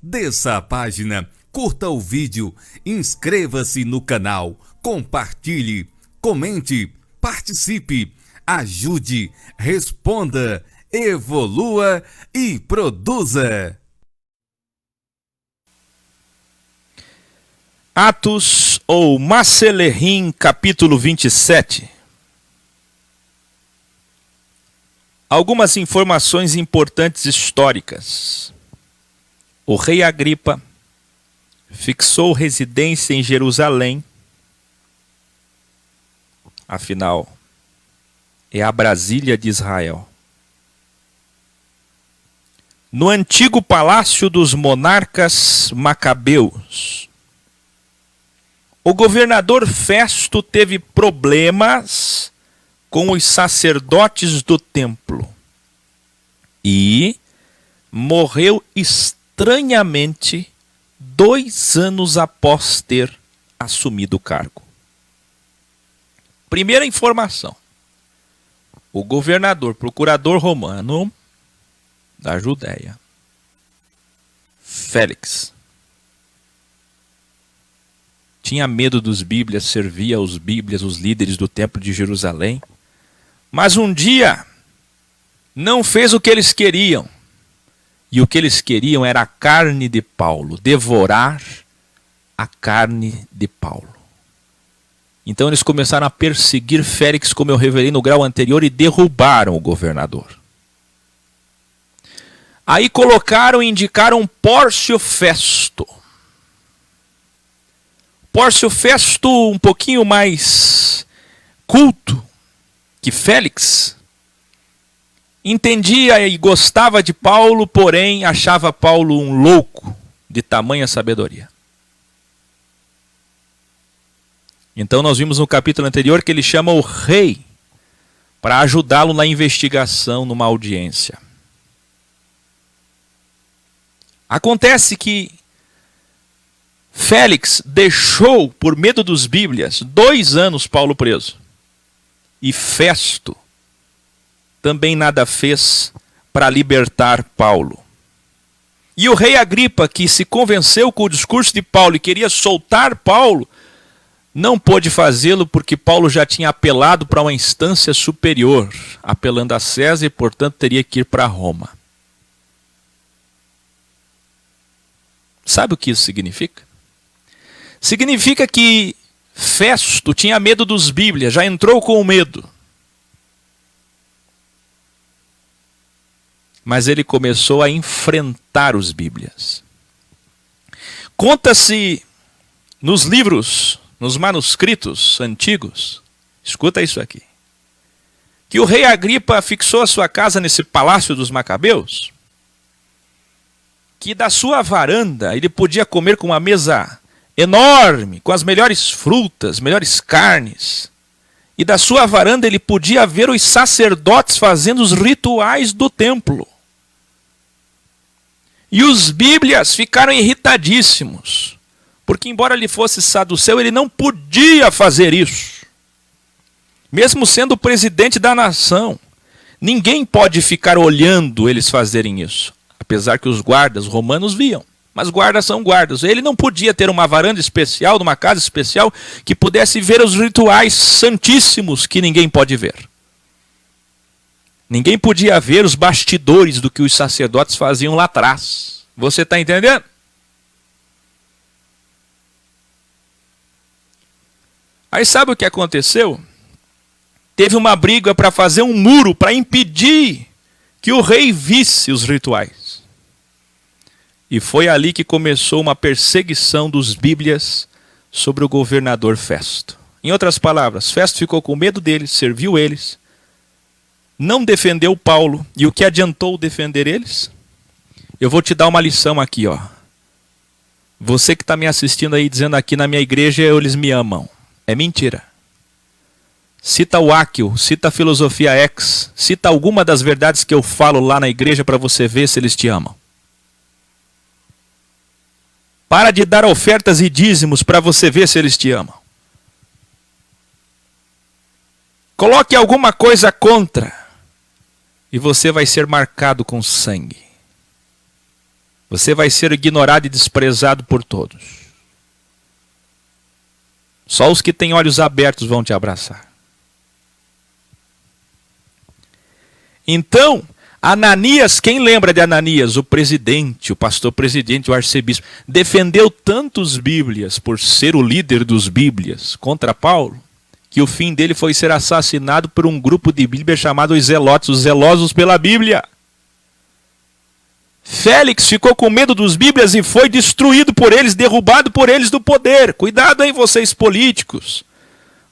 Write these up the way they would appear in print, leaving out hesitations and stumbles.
desça a página, curta o vídeo, inscreva-se no canal, compartilhe, comente, participe, ajude, responda, evolua e produza. Atos ou Macelerrim, capítulo 27. Algumas informações importantes históricas. O rei Agripa fixou residência em Jerusalém. Afinal, é a Brasília de Israel. No antigo palácio dos monarcas macabeus, o governador Festo teve problemas com os sacerdotes do templo e morreu estranhamente 2 anos após ter assumido o cargo. Primeira informação: o governador, procurador romano da Judéia, Félix, tinha medo dos bíblias, servia aos bíblias, os líderes do templo de Jerusalém. Mas um dia não fez o que eles queriam. E o que eles queriam era a carne de Paulo, devorar a carne de Paulo. Então eles começaram a perseguir Félix, como eu revelei no grau anterior, e derrubaram o governador. Aí colocaram e indicaram Pórcio Festo. Pórcio Festo, um pouquinho mais culto que Félix, entendia e gostava de Paulo, porém achava Paulo um louco de tamanha sabedoria. Então nós vimos no capítulo anterior que ele chama o rei para ajudá-lo na investigação, numa audiência. Acontece que Félix deixou, por medo dos bíblias, 2 anos Paulo preso. E Festo também nada fez para libertar Paulo. E o rei Agripa, que se convenceu com o discurso de Paulo e queria soltar Paulo, não pôde fazê-lo porque Paulo já tinha apelado para uma instância superior, apelando a César, e portanto teria que ir para Roma. Sabe o que isso significa? Significa que Festo tinha medo dos bíblias, já entrou com medo. Mas ele começou a enfrentar os bíblias. Conta-se nos livros, nos manuscritos antigos, escuta isso aqui, que o rei Agripa fixou a sua casa nesse palácio dos macabeus, que da sua varanda ele podia comer com uma mesa enorme, com as melhores frutas, melhores carnes. E da sua varanda ele podia ver os sacerdotes fazendo os rituais do templo. E os bíblias ficaram irritadíssimos, porque embora ele fosse saduceu, ele não podia fazer isso. Mesmo sendo o presidente da nação, ninguém pode ficar olhando eles fazerem isso. Apesar que os guardas romanos viam. Mas guardas são guardas. Ele não podia ter uma varanda especial, numa casa especial, que pudesse ver os rituais santíssimos que ninguém pode ver. Ninguém podia ver os bastidores do que os sacerdotes faziam lá atrás. Você está entendendo? Aí sabe o que aconteceu? Teve uma briga para fazer um muro para impedir que o rei visse os rituais. E foi ali que começou uma perseguição dos bíblias sobre o governador Festo. Em outras palavras, Festo ficou com medo deles, serviu eles, não defendeu Paulo. E o que adiantou defender eles? Eu vou te dar uma lição aqui, ó. Você que está me assistindo aí, dizendo aqui na minha igreja eles me amam. É mentira. Cita o Áquil, cita a Filosofia X, cita alguma das verdades que eu falo lá na igreja para você ver se eles te amam. Para de dar ofertas e dízimos para você ver se eles te amam. Coloque alguma coisa contra e você vai ser marcado com sangue. Você vai ser ignorado e desprezado por todos. Só os que têm olhos abertos vão te abraçar. Então, Ananias, quem lembra de Ananias? O presidente, o pastor presidente, o arcebispo, defendeu tantos Bíblias por ser o líder dos Bíblias contra Paulo, que o fim dele foi ser assassinado por um grupo de Bíblia chamado os Zelotes, os zelosos pela Bíblia. Félix ficou com medo dos Bíblias e foi destruído por eles, derrubado por eles do poder. Cuidado aí, vocês políticos,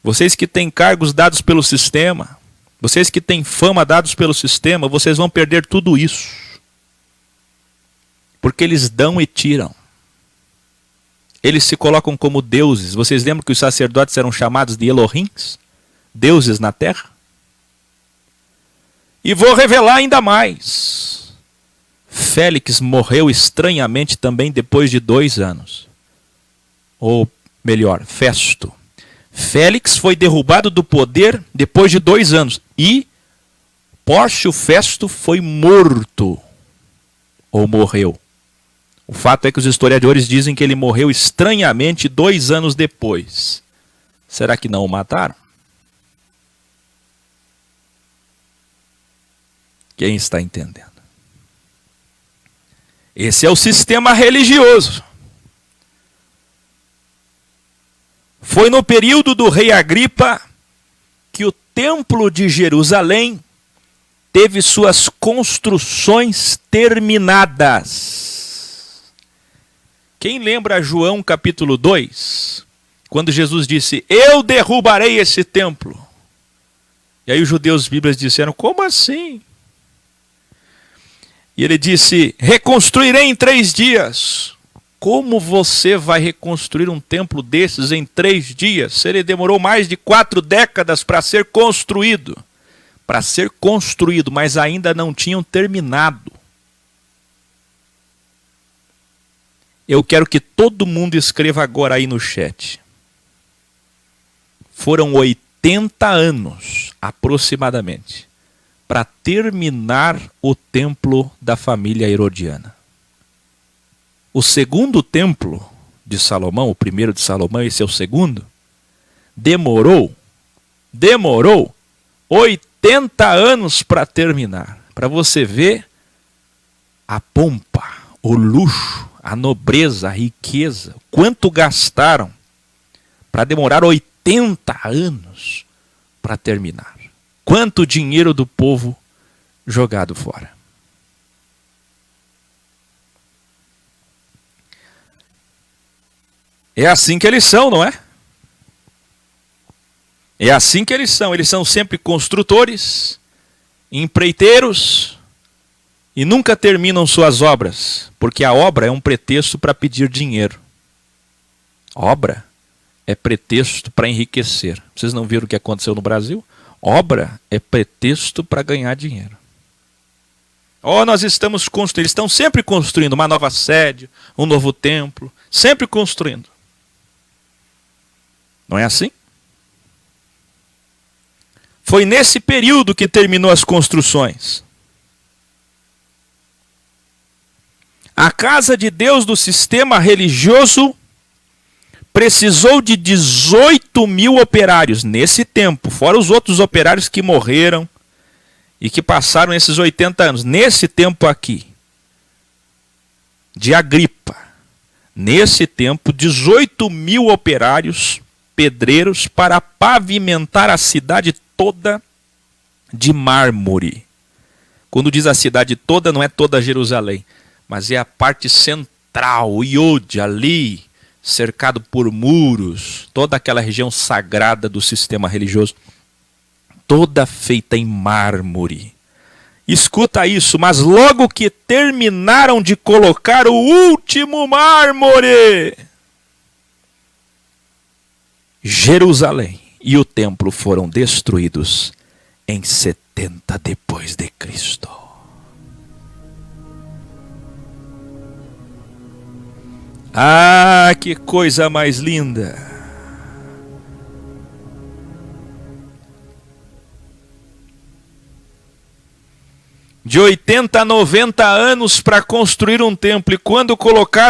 vocês que têm cargos dados pelo sistema, vocês que têm fama dados pelo sistema, vocês vão perder tudo isso. Porque eles dão e tiram. Eles se colocam como deuses. Vocês lembram que os sacerdotes eram chamados de Elohims? Deuses na terra? E vou revelar ainda mais. Félix morreu estranhamente também depois de 2 anos. Ou melhor, Festo. Félix foi derrubado do poder depois de 2 anos. E Pórcio Festo foi morto. Ou morreu. O fato é que os historiadores dizem que ele morreu estranhamente 2 anos depois. Será que não o mataram? Quem está entendendo? Esse é o sistema religioso. Foi no período do rei Agripa que o templo de Jerusalém teve suas construções terminadas. Quem lembra João capítulo 2? Quando Jesus disse, eu derrubarei esse templo. E aí os judeus bíblicos disseram, como assim? E ele disse, reconstruirei em 3 dias. Como você vai reconstruir um templo desses em 3 dias? Ele demorou mais de 4 décadas para ser construído. Para ser construído, mas ainda não tinham terminado. Eu quero que todo mundo escreva agora aí no chat. Foram 80 anos, aproximadamente, para terminar o templo da família herodiana. O segundo templo de Salomão, o primeiro de Salomão, esse é o segundo, demorou 80 anos para terminar. Para você ver a pompa, o luxo, a nobreza, a riqueza, quanto gastaram para demorar 80 anos para terminar. Quanto dinheiro do povo jogado fora. É assim que eles são, não é? É assim que eles são sempre construtores, empreiteiros e nunca terminam suas obras, porque a obra é um pretexto para pedir dinheiro. Obra é pretexto para enriquecer. Vocês não viram o que aconteceu no Brasil? Obra é pretexto para ganhar dinheiro. Nós estamos construindo, eles estão sempre construindo uma nova sede, um novo templo, sempre construindo. Não é assim? Foi nesse período que terminou as construções. A casa de Deus do sistema religioso precisou de 18.000 operários nesse tempo, fora os outros operários que morreram e que passaram esses 80 anos. Nesse tempo aqui, de Agripa, nesse tempo, 18.000 operários, pedreiros, para pavimentar a cidade toda de mármore. Quando diz a cidade toda, não é toda Jerusalém, mas é a parte central, o Iode, ali, cercado por muros, toda aquela região sagrada do sistema religioso, toda feita em mármore. Escuta isso, mas logo que terminaram de colocar o último mármore, Jerusalém e o templo foram destruídos em 70 depois de Cristo. Ah, que coisa mais linda! de 80 a 90 anos para construir um templo, e quando colocaram